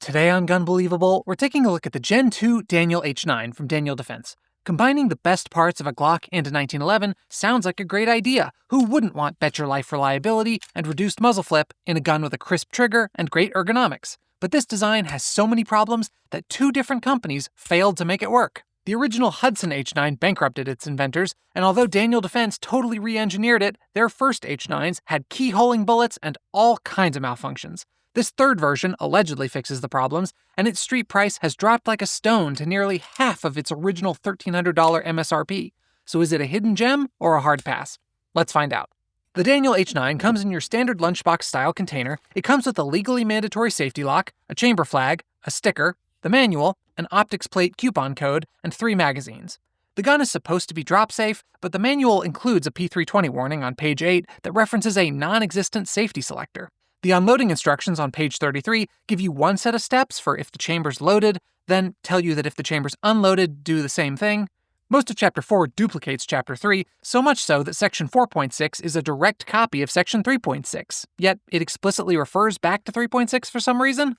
Today on Gunbelievable, we're taking a look at the Gen 2 Daniel H9 from Daniel Defense. Combining the best parts of a Glock and a 1911 sounds like a great idea. Who wouldn't want bet-your-life reliability and reduced muzzle flip in a gun with a crisp trigger and great ergonomics? But this design has so many problems that two different companies failed to make it work. The original Hudson H9 bankrupted its inventors, and although Daniel Defense totally re-engineered it, their first H9s had keyholing bullets and all kinds of malfunctions. This third version allegedly fixes the problems, and its street price has dropped like a stone to nearly half of its original $1,300 MSRP. So is it a hidden gem or a hard pass? Let's find out. The Daniel H9 comes in your standard lunchbox-style container. It comes with a legally mandatory safety lock, a chamber flag, a sticker, the manual, an optics plate coupon code, and 3 magazines. The gun is supposed to be drop-safe, but the manual includes a P320 warning on page 8 that references a non-existent safety selector. The unloading instructions on page 33 give you one set of steps for if the chamber's loaded, then tell you that if the chamber's unloaded, do the same thing. Most of Chapter 4 duplicates Chapter 3, so much so that Section 4.6 is a direct copy of Section 3.6, yet it explicitly refers back to 3.6 for some reason.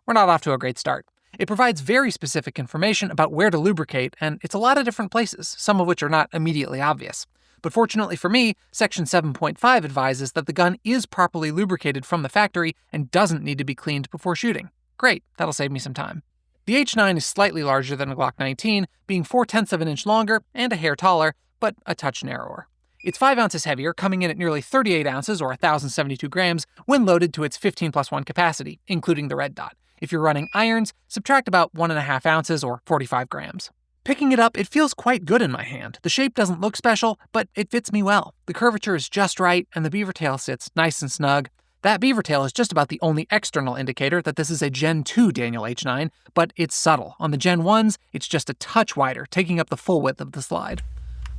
We're not off to a great start. It provides very specific information about where to lubricate, and it's a lot of different places, some of which are not immediately obvious. But fortunately for me, Section 7.5 advises that the gun is properly lubricated from the factory and doesn't need to be cleaned before shooting. Great, that'll save me some time. The H9 is slightly larger than a Glock 19, being 0.4 of an inch longer and a hair taller, but a touch narrower. It's 5 ounces heavier, coming in at nearly 38 ounces or 1,072 grams when loaded to its 15+1 capacity, including the red dot. If you're running irons, subtract about 1.5 ounces or 45 grams. Picking it up, it feels quite good in my hand. The shape doesn't look special, but it fits me well. The curvature is just right, and the beaver tail sits nice and snug. That beaver tail is just about the only external indicator that this is a Gen 2 Daniel H9, but it's subtle. On the Gen 1s, it's just a touch wider, taking up the full width of the slide.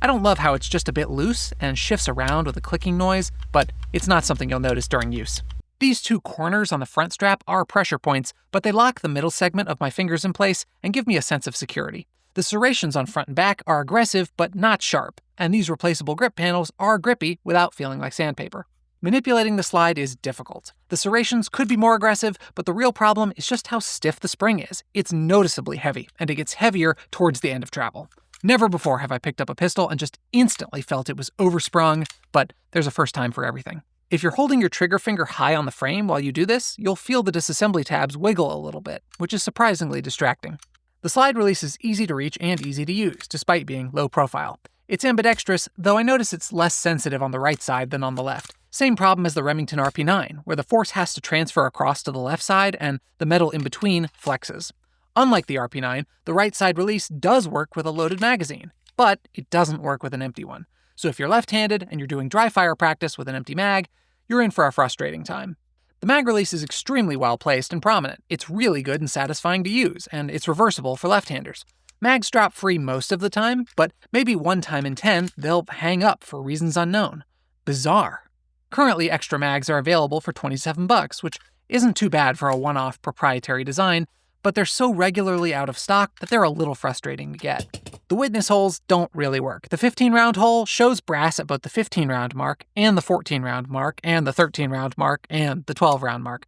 I don't love how it's just a bit loose and shifts around with a clicking noise, but it's not something you'll notice during use. These two corners on the front strap are pressure points, but they lock the middle segment of my fingers in place and give me a sense of security. The serrations on front and back are aggressive but not sharp, and these replaceable grip panels are grippy without feeling like sandpaper. Manipulating the slide is difficult. The serrations could be more aggressive, but the real problem is just how stiff the spring is. It's noticeably heavy, and it gets heavier towards the end of travel. Never before have I picked up a pistol and just instantly felt it was oversprung, but there's a first time for everything. If you're holding your trigger finger high on the frame while you do this, you'll feel the disassembly tabs wiggle a little bit, which is surprisingly distracting. The slide release is easy to reach and easy to use, despite being low profile. It's ambidextrous, though I notice it's less sensitive on the right side than on the left. Same problem as the Remington RP9, where the force has to transfer across to the left side and the metal in between flexes. Unlike the RP9, the right side release does work with a loaded magazine, but it doesn't work with an empty one. So if you're left-handed and you're doing dry fire practice with an empty mag, you're in for a frustrating time. The mag release is extremely well placed and prominent. It's really good and satisfying to use, and it's reversible for left-handers. Mags drop free most of the time, but maybe one time in 10, they'll hang up for reasons unknown. Bizarre. Currently, extra mags are available for $27, which isn't too bad for a one-off proprietary design, but they're so regularly out of stock that they're a little frustrating to get. The witness holes don't really work. The 15-round hole shows brass at both the 15-round mark and the 14-round mark and the 13-round mark and the 12-round mark.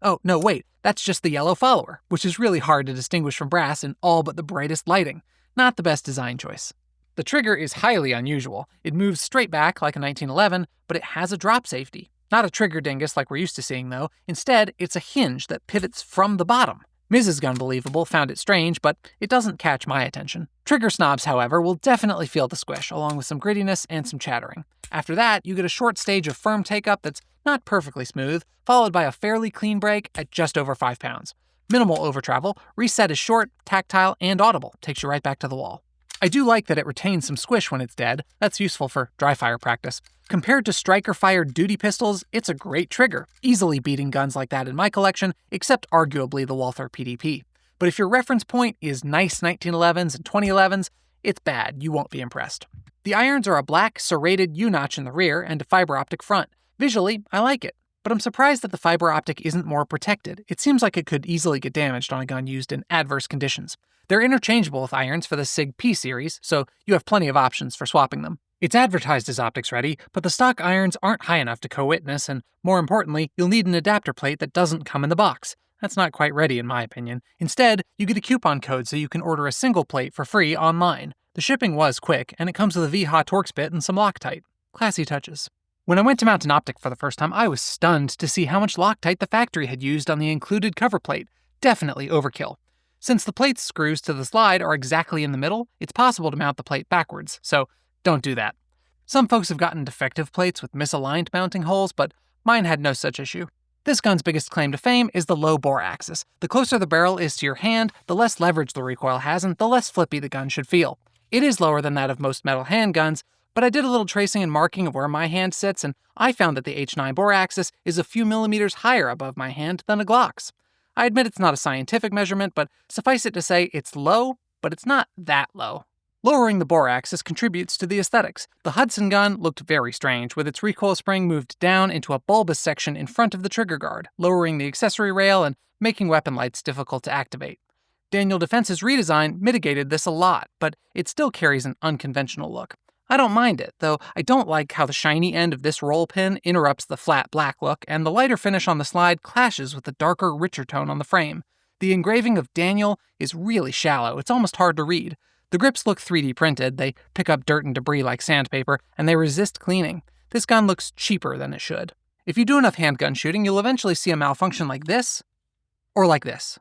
Oh, no, wait, that's just the yellow follower, which is really hard to distinguish from brass in all but the brightest lighting. Not the best design choice. The trigger is highly unusual. It moves straight back like a 1911, but it has a drop safety. Not a trigger dingus like we're used to seeing, though. Instead, it's a hinge that pivots from the bottom. Mrs. Gunbelievable found it strange, but it doesn't catch my attention. Trigger snobs, however, will definitely feel the squish, along with some grittiness and some chattering. After that, you get a short stage of firm take-up that's not perfectly smooth, followed by a fairly clean break at just over 5 pounds. Minimal overtravel, reset is short, tactile, and audible, takes you right back to the wall. I do like that it retains some squish when it's dead. That's useful for dry fire practice. Compared to striker-fired duty pistols, it's a great trigger, easily beating guns like that in my collection, except arguably the Walther PDP. But if your reference point is nice 1911s and 2011s, it's bad, you won't be impressed. The irons are a black, serrated U-notch in the rear and a fiber optic front. Visually, I like it, but I'm surprised that the fiber optic isn't more protected. It seems like it could easily get damaged on a gun used in adverse conditions. They're interchangeable with irons for the SIG P series, so you have plenty of options for swapping them. It's advertised as optics ready, but the stock irons aren't high enough to co-witness, and more importantly, you'll need an adapter plate that doesn't come in the box. That's not quite ready in my opinion. Instead, you get a coupon code so you can order a single plate for free online. The shipping was quick, and it comes with a VHA Torx bit and some Loctite. Classy touches. When I went to mount an optic for the first time, I was stunned to see how much Loctite the factory had used on the included cover plate. Definitely overkill. Since the plate's screws to the slide are exactly in the middle, it's possible to mount the plate backwards, so don't do that. Some folks have gotten defective plates with misaligned mounting holes, but mine had no such issue. This gun's biggest claim to fame is the low bore axis. The closer the barrel is to your hand, the less leverage the recoil has and the less flippy the gun should feel. It is lower than that of most metal handguns, but I did a little tracing and marking of where my hand sits, and I found that the H9 bore axis is a few millimeters higher above my hand than a Glock's. I admit it's not a scientific measurement, but suffice it to say it's low, but it's not that low. Lowering the bore axis contributes to the aesthetics. The Hudson gun looked very strange, with its recoil spring moved down into a bulbous section in front of the trigger guard, lowering the accessory rail and making weapon lights difficult to activate. Daniel Defense's redesign mitigated this a lot, but it still carries an unconventional look. I don't mind it, though I don't like how the shiny end of this roll pin interrupts the flat black look, and the lighter finish on the slide clashes with the darker, richer tone on the frame. The engraving of Daniel is really shallow, it's almost hard to read. The grips look 3D printed, they pick up dirt and debris like sandpaper, and they resist cleaning. This gun looks cheaper than it should. If you do enough handgun shooting, you'll eventually see a malfunction like this, or like this.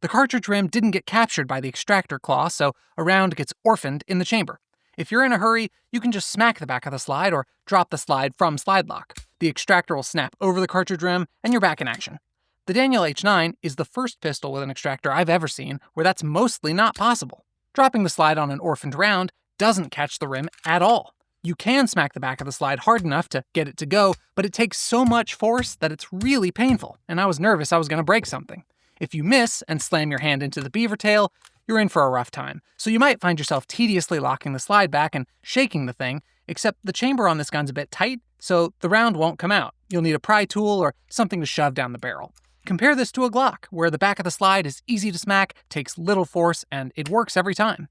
The cartridge rim didn't get captured by the extractor claw, so a round gets orphaned in the chamber. If you're in a hurry, you can just smack the back of the slide or drop the slide from slide lock. The extractor will snap over the cartridge rim, and you're back in action. The Daniel H9 is the first pistol with an extractor I've ever seen where that's mostly not possible. Dropping the slide on an orphaned round doesn't catch the rim at all. You can smack the back of the slide hard enough to get it to go, but it takes so much force that it's really painful, and I was nervous I was going to break something. If you miss and slam your hand into the beaver tail, you're in for a rough time. So you might find yourself tediously locking the slide back and shaking the thing, except the chamber on this gun's a bit tight, so the round won't come out. You'll need a pry tool or something to shove down the barrel. Compare this to a Glock, where the back of the slide is easy to smack, takes little force, and it works every time.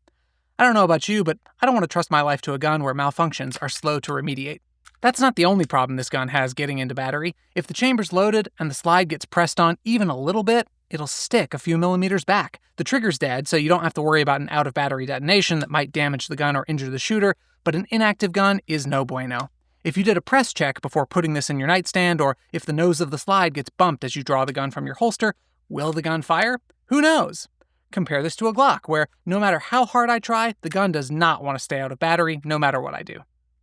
I don't know about you, but I don't want to trust my life to a gun where malfunctions are slow to remediate. That's not the only problem this gun has getting into battery. If the chamber's loaded and the slide gets pressed on even a little bit, it'll stick a few millimeters back. The trigger's dead, so you don't have to worry about an out-of-battery detonation that might damage the gun or injure the shooter, but an inactive gun is no bueno. If you did a press check before putting this in your nightstand, or if the nose of the slide gets bumped as you draw the gun from your holster, will the gun fire? Who knows? Compare this to a Glock, where no matter how hard I try, the gun does not want to stay out of battery, no matter what I do.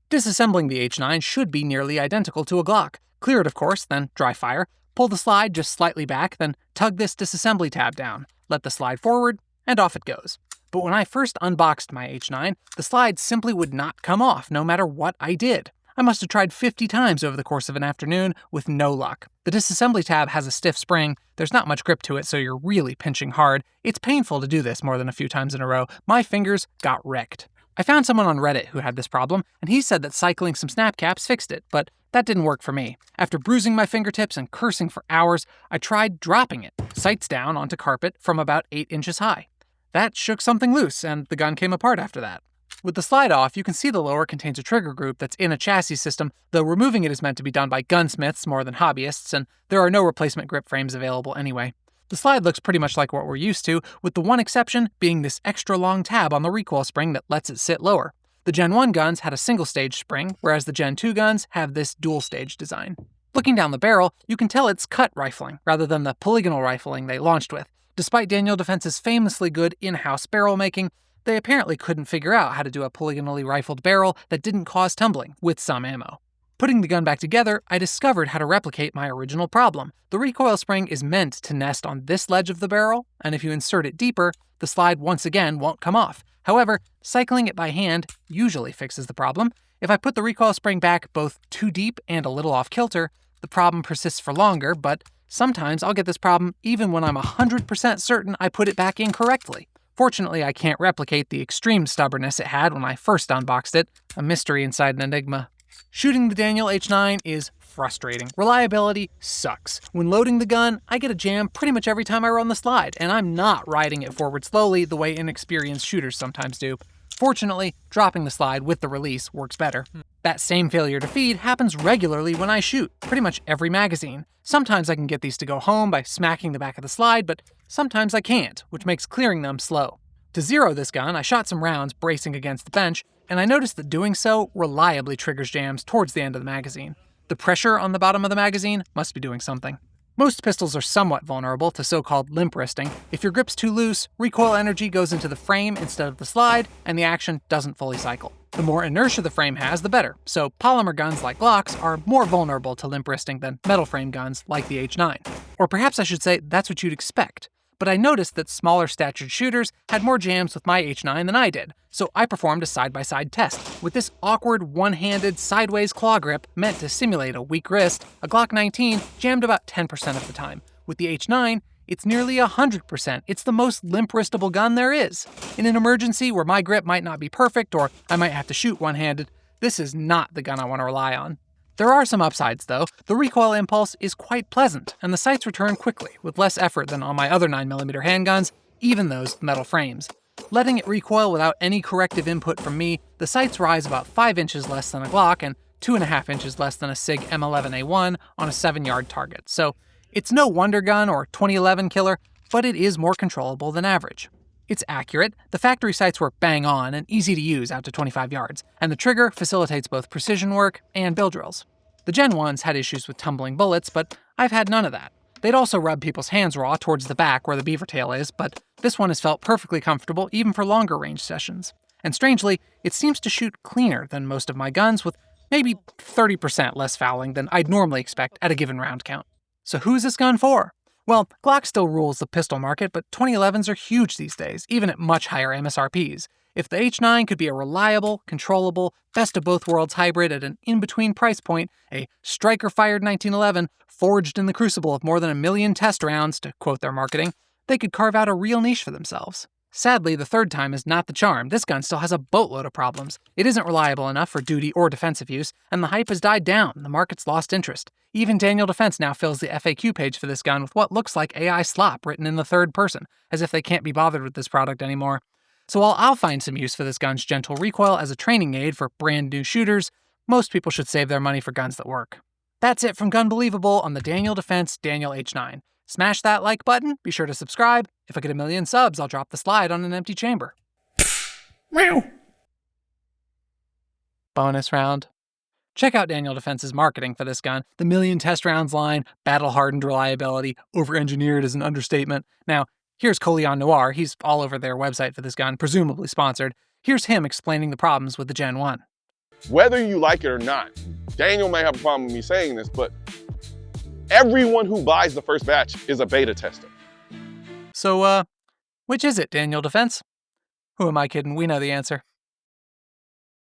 Disassembling the H9 should be nearly identical to a Glock. Clear it, of course, then dry fire. Pull the slide just slightly back, then tug this disassembly tab down. Let the slide forward, and off it goes. But when I first unboxed my H9, the slide simply would not come off, no matter what I did. I must have tried 50 times over the course of an afternoon with no luck. The disassembly tab has a stiff spring, there's not much grip to it, so you're really pinching hard. It's painful to do this more than a few times in a row. My fingers got wrecked. I found someone on Reddit who had this problem, and he said that cycling some snap caps fixed it, but that didn't work for me. After bruising my fingertips and cursing for hours, I tried dropping it, sights down onto carpet from about 8 inches high. That shook something loose, and the gun came apart after that. With the slide off, you can see the lower contains a trigger group that's in a chassis system, though removing it is meant to be done by gunsmiths more than hobbyists, and there are no replacement grip frames available anyway. The slide looks pretty much like what we're used to, with the one exception being this extra long tab on the recoil spring that lets it sit lower. The Gen 1 guns had a single-stage spring, whereas the Gen 2 guns have this dual-stage design. Looking down the barrel, you can tell it's cut rifling, rather than the polygonal rifling they launched with. Despite Daniel Defense's famously good in-house barrel making, they apparently couldn't figure out how to do a polygonally rifled barrel that didn't cause tumbling, with some ammo. Putting the gun back together, I discovered how to replicate my original problem. The recoil spring is meant to nest on this ledge of the barrel, and if you insert it deeper, the slide once again won't come off. However, cycling it by hand usually fixes the problem. If I put the recoil spring back both too deep and a little off kilter, the problem persists for longer, but sometimes I'll get this problem even when I'm 100% certain I put it back in correctly. Fortunately, I can't replicate the extreme stubbornness it had when I first unboxed it, a mystery inside an enigma. Shooting the Daniel H9 is frustrating. Reliability sucks. When loading the gun, I get a jam pretty much every time I run the slide, and I'm not riding it forward slowly the way inexperienced shooters sometimes do. Fortunately, dropping the slide with the release works better. That same failure to feed happens regularly when I shoot, pretty much every magazine. Sometimes I can get these to go home by smacking the back of the slide, but sometimes I can't, which makes clearing them slow. To zero this gun, I shot some rounds bracing against the bench, and I noticed that doing so reliably triggers jams towards the end of the magazine. The pressure on the bottom of the magazine must be doing something. Most pistols are somewhat vulnerable to so-called limp wristing. If your grip's too loose, recoil energy goes into the frame instead of the slide, and the action doesn't fully cycle. The more inertia the frame has, the better, so polymer guns like Glocks are more vulnerable to limp wristing than metal frame guns like the H9. Or perhaps I should say that's what you'd expect. But I noticed that smaller statured shooters had more jams with my H9 than I did, so I performed a side-by-side test. With this awkward one-handed sideways claw grip meant to simulate a weak wrist, a Glock 19 jammed about 10% of the time. With the H9, it's nearly 100%. It's the most limp-wristable gun there is. In an emergency where my grip might not be perfect or I might have to shoot one-handed, this is not the gun I want to rely on. There are some upsides, though. The recoil impulse is quite pleasant, and the sights return quickly, with less effort than on my other 9mm handguns, even those with metal frames. Letting it recoil without any corrective input from me, the sights rise about 5 inches less than a Glock and 2.5 inches less than a SIG M11A1 on a 7-yard target. So it's no wonder gun or 2011 killer, but it is more controllable than average. It's accurate, the factory sights were bang on and easy to use out to 25 yards, and the trigger facilitates both precision work and bill drills. The Gen 1s had issues with tumbling bullets, but I've had none of that. They'd also rub people's hands raw towards the back where the beaver tail is, but this one has felt perfectly comfortable even for longer range sessions. And strangely, it seems to shoot cleaner than most of my guns, with maybe 30% less fouling than I'd normally expect at a given round count. So who's this gun for? Well, Glock still rules the pistol market, but 2011s are huge these days, even at much higher MSRPs. If the H9 could be a reliable, controllable, best-of-both-worlds hybrid at an in-between price point, a striker-fired 1911 forged in the crucible of more than 1 million test rounds, to quote their marketing, they could carve out a real niche for themselves. Sadly, the third time is not the charm. This gun still has a boatload of problems. It isn't reliable enough for duty or defensive use, and the hype has died down. The market's lost interest. Even Daniel Defense now fills the FAQ page for this gun with what looks like AI slop written in the third person, as if they can't be bothered with this product anymore. So while I'll find some use for this gun's gentle recoil as a training aid for brand new shooters, most people should save their money for guns that work. That's it from Gunbelievable on the Daniel Defense Daniel H9. Smash that like button, be sure to subscribe. If I get 1 million subs, I'll drop the slide on an empty chamber. Meow. Bonus round. Check out Daniel Defense's marketing for this gun. The 1 million test rounds line, battle-hardened reliability, over-engineered is an understatement. Now, here's Colion Noir. He's all over their website for this gun, presumably sponsored. Here's him explaining the problems with the Gen 1. Whether you like it or not, Daniel may have a problem with me saying this, but everyone who buys the first batch is a beta tester. So, which is it, Daniel Defense? Who am I kidding? We know the answer.